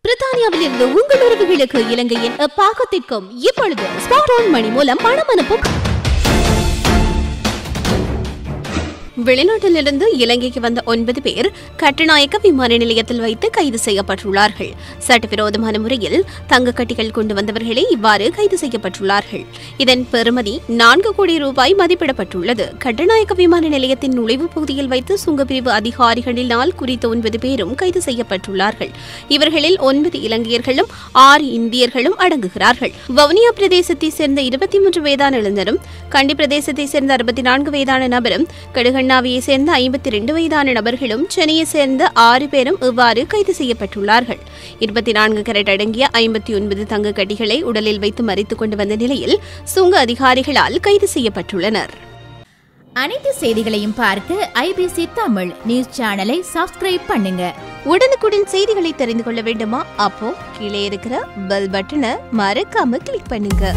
பிரித்தானியாவில் இருந்து உங்கள் உறவுகளுக்கு இலங்கையின் பாகத்திற்கும் இப்பொழுது ஸ்மார்ட் போன் மணி மூலம் பணம் அனுப்பும். வெளிநாட்டிலிருந்து இலங்கைக்கு வந்த 9 பேர் கட்டுநாயக்க விமான நிலையத்தில் வைத்து கைது செய்யப்பட்டுள்ளார்கள். சட்டவிரோதமான முறையில் தங்க கட்டிகள் கொண்டு வந்தவர்களே இவ்வாறு கைது செய்யப்பட்டுள்ளார்கள். இதன் பெறுமதி 4 கோடி ரூபாய் மதிப்பிடப்பட்டுள்ளது. கட்டுநாயக்க விமான நிலையத்தின் நுழைவு பகுதியில் வைத்து சுங்கப்பிரிவு அதிகாரிகளினால் குறித்த 9 பேரும் கைது செய்யப்பட்டுள்ளார்கள். இவர்களில் 9 இலங்கையர்களும் 6 இந்தியர்களும் அடங்குகிறார்கள். வவுனியா பிரதேசத்தை சேர்ந்த 23 வயதான இளைஞரும், கண்டி பிரதேசத்தை சேர்ந்த 64 வயதான நபரும், கடுகண்ணாவியை சேர்ந்த 52 வயதான நபர்களும், சென்னையை சேர்ந்த 6 பேரும் இவ்வாறு கைது செய்யப்பட்டுள்ளார்கள். 24 கேரட் அடங்கிய 59 தங்க கட்டிகளை உடலில் வைத்து மறித்துக் கொண்டு வந்த நிலையில் சுங்க அதிகாரிகளால் கைது செய்யப்பட்டுள்ளனர். அனைத்து செய்திகளையும் பார்க்க IBC தமிழ் நியூஸ் சேனலை சப்ஸ்கிரைப் பண்ணுங்க. உடனுக்குடன் செய்திகளை தெரிந்து கொள்ள வேண்டுமா? அப்போ கீழே இருக்கிற பெல் பட்டனை மறக்காம கிளிக் பண்ணுங்க.